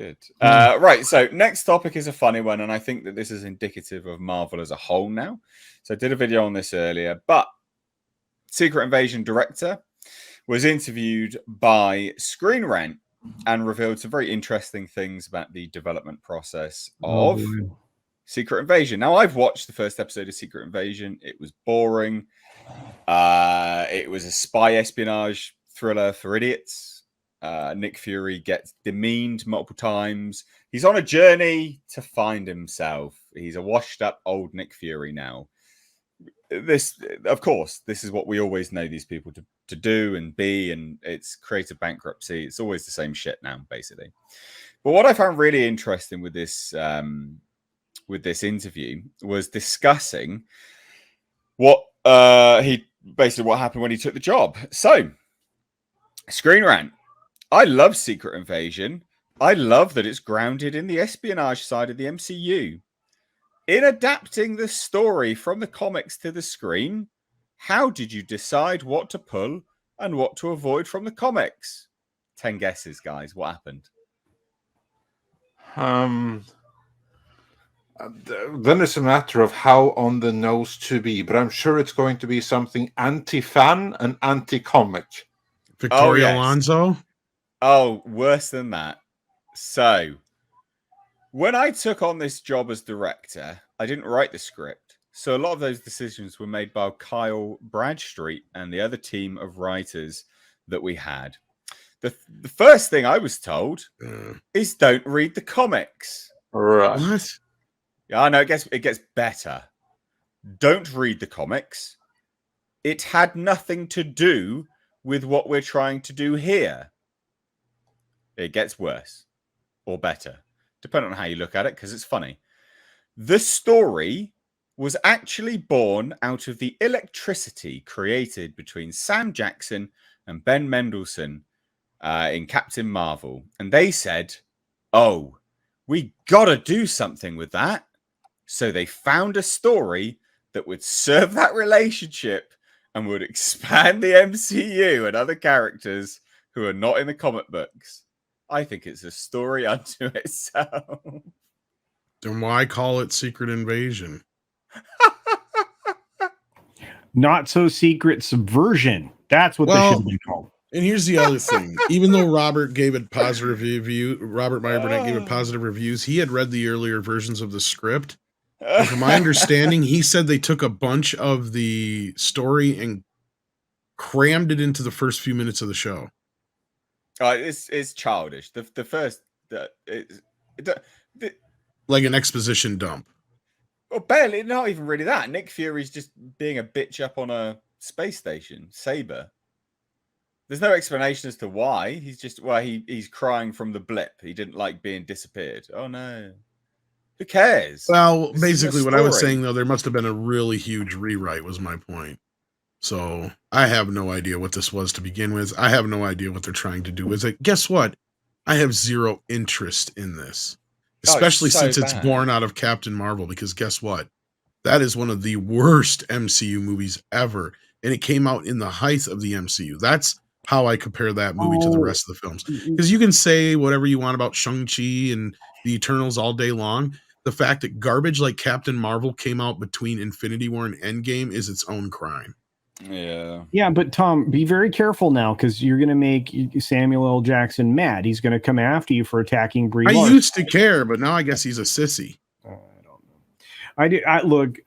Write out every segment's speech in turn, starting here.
good. Right, so next topic is a funny one, and I think that this is indicative of Marvel as a whole now. So I did a video on this earlier, but Secret Invasion director was interviewed by Screen Rant and revealed some very interesting things about the development process of Secret Invasion. Now, I've watched the first episode of Secret Invasion. It was boring. It was a spy espionage thriller for idiots. Nick Fury gets demeaned multiple times. He's on a journey to find himself. He's a washed-up old Nick Fury now. This, of course, this is what we always know these people to do and be, and it's creative bankruptcy. It's always the same shit now, basically. But what I found really interesting with this interview was discussing what happened when he took the job. So, Screen Rant. I love Secret Invasion. I love that it's grounded in the espionage side of the MCU. In adapting the story from the comics to the screen, how did you decide what to pull and what to avoid from the comics? 10 guesses, guys. What happened? Then it's a matter of how on the nose to be, but I'm sure it's going to be something anti-fan and anti-comic. Victoria Alonso? Oh, worse than that. So, when I took on this job as director, I didn't write the script. So a lot of those decisions were made by Kyle Bradstreet and the other team of writers that we had. The first thing I was told is don't read the comics. Right. What? Yeah, I know, it gets better. Don't read the comics. It had nothing to do with what we're trying to do here. It gets worse or better, depending on how you look at it, because it's funny. The story was actually born out of the electricity created between Sam Jackson and Ben Mendelsohn in Captain Marvel. And they said, oh, we got to do something with that. So they found a story that would serve that relationship and would expand the MCU and other characters who are not in the comic books. I think it's a story unto itself. Then why call it Secret Invasion? Not so secret subversion. That's what they should have been called. And here's the other thing. Even though Robert gave it positive review, Robert Meyer Burnett gave it positive reviews, he had read the earlier versions of the script. And from my understanding, he said they took a bunch of the story and crammed it into the first few minutes of the show. It's childish. The first like an exposition dump. Well, barely, not even really that. Nick Fury's just being a bitch up on a space station, Saber. There's no explanation as to why. He's just he's crying from the blip. He didn't like being disappeared. Oh no. Who cares? Well, basically what I was saying though, there must have been a really huge rewrite was my point. So I have no idea what this was to begin with. I have no idea what they're trying to do with it. Guess what? I have zero interest in this, especially since it's born out of Captain Marvel, because guess what? That is one of the worst MCU movies ever. And it came out in the height of the MCU. That's how I compare that movie to the rest of the films. Because you can say whatever you want about Shang-Chi and the Eternals all day long. The fact that garbage like Captain Marvel came out between Infinity War and Endgame is its own crime. Yeah, but Tom, be very careful now, because you're going to make Samuel L. Jackson mad. He's going to come after you for attacking Brie Larson. I used to care, but now I guess he's a sissy. I don't know. Look,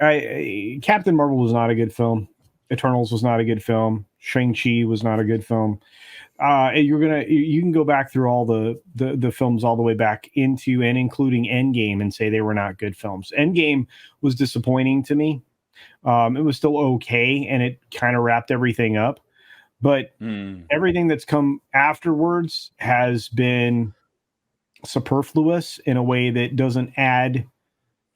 Captain Marvel was not a good film. Eternals was not a good film. Shang-Chi was not a good film. You can go back through all the films all the way back into and including Endgame and say they were not good films. Endgame was disappointing to me. It was still okay, and it kind of wrapped everything up. But everything that's come afterwards has been superfluous in a way that doesn't add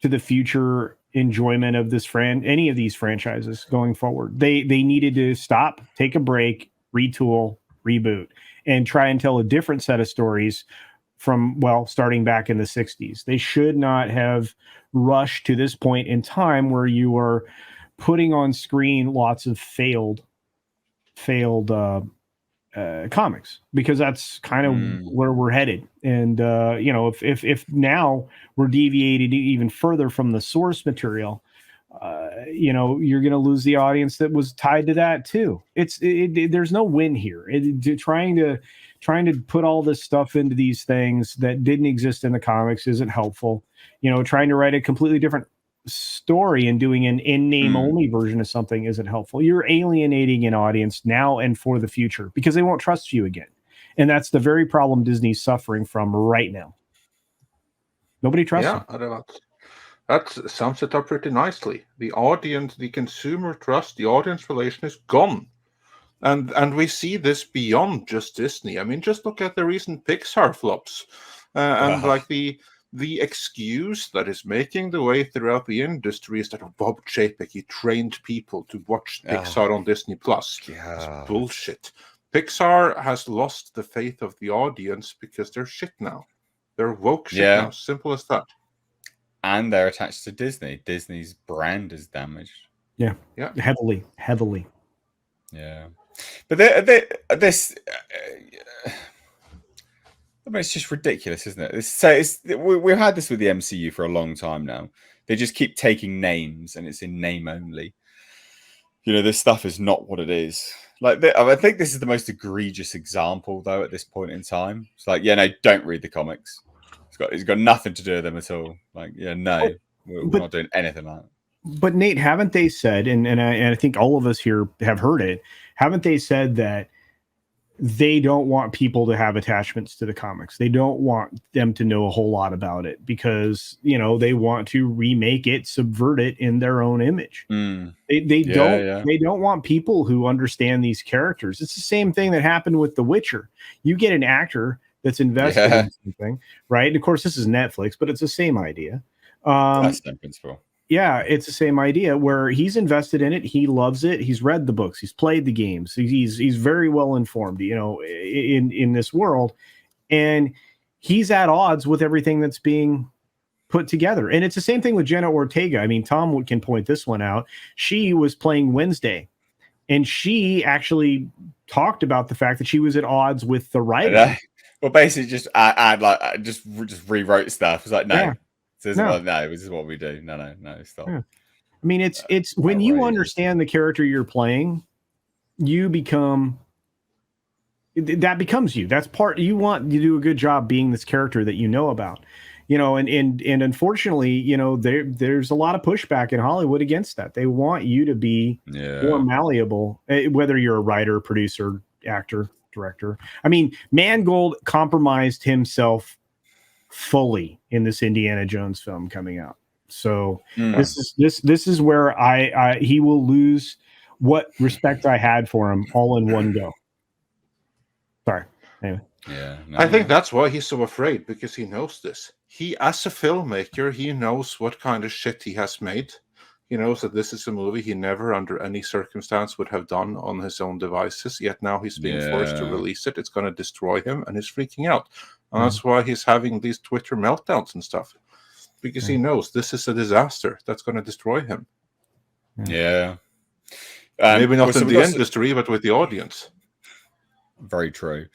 to the future enjoyment of this any of these franchises going forward. They needed to stop, take a break, retool, reboot, and try and tell a different set of stories from, starting back in the 60s. They should not have rushed to this point in time where you are putting on screen lots of failed comics, because that's kind of where we're headed. And you know, if now we're deviated even further from the source material, you know, you're going to lose the audience that was tied to that too. There's no win here. Trying to put all this stuff into these things that didn't exist in the comics isn't helpful. You know, trying to write a completely different story and doing an in-name only version of something isn't helpful. You're alienating an audience now and for the future, because they won't trust you again. And that's the very problem Disney's suffering from right now. Nobody trusts them. That sums it up pretty nicely. The audience, the consumer trust, the audience relation is gone. And we see this beyond just Disney. I mean, just look at the recent Pixar flops. And like the excuse that is making the way throughout the industry is that Bob Chapek, he trained people to watch Pixar on Disney Plus. It's bullshit. Pixar has lost the faith of the audience because they're shit now. They're woke shit now. Simple as that. And they're attached to Disney. Disney's brand is damaged. Yeah. Heavily. Yeah. But this... I mean, it's just ridiculous, isn't it? We've had this with the MCU for a long time now. They just keep taking names, and it's in name only. You know, this stuff is not what it is. Like, I think this is the most egregious example, though, at this point in time. It's like, yeah, no, don't read the comics. It's got nothing to do with them at all. Like, yeah, no, we're not doing anything like that. But Nate, haven't they said, and I think all of us here have heard it, haven't they said that they don't want people to have attachments to the comics? They don't want them to know a whole lot about it, because, you know, they want to remake it, subvert it in their own image. They don't want people who understand these characters. It's the same thing that happened with The Witcher. You get an actor that's invested in something, right? And of course, this is Netflix, but it's the same idea. That's the principle. Yeah, it's the same idea where he's invested in it. He loves it. He's read the books. He's played the games. He's very well informed, you know, in this world. And he's at odds with everything that's being put together. And it's the same thing with Jenna Ortega. I mean, Tom can point this one out. She was playing Wednesday, and she actually talked about the fact that she was at odds with the writer. Well, basically, just just rewrote stuff. It's like, no. Yeah. This is what we do. No, stop. Yeah. I mean, it's when you understand the character you're playing, you become that becomes you. That's part you want. You do a good job being this character that you know about, you know. And unfortunately, you know, there's a lot of pushback in Hollywood against that. They want you to be more malleable, whether you're a writer, producer, actor, director. I mean, Mangold compromised himself fully in this Indiana Jones film coming out. So this is where he will lose what respect I had for him all in one go. Sorry. Anyway. I think that's why he's so afraid, because he knows this. He, as a filmmaker, he knows what kind of shit he has made. He knows that this is a movie he never, under any circumstance, would have done on his own devices. Yet now he's being forced to release it. It's going to destroy him, and he's freaking out. And that's why he's having these Twitter meltdowns and stuff, because he knows this is a disaster that's going to destroy him. Yeah. Maybe not in the industry, but with the audience. Very true.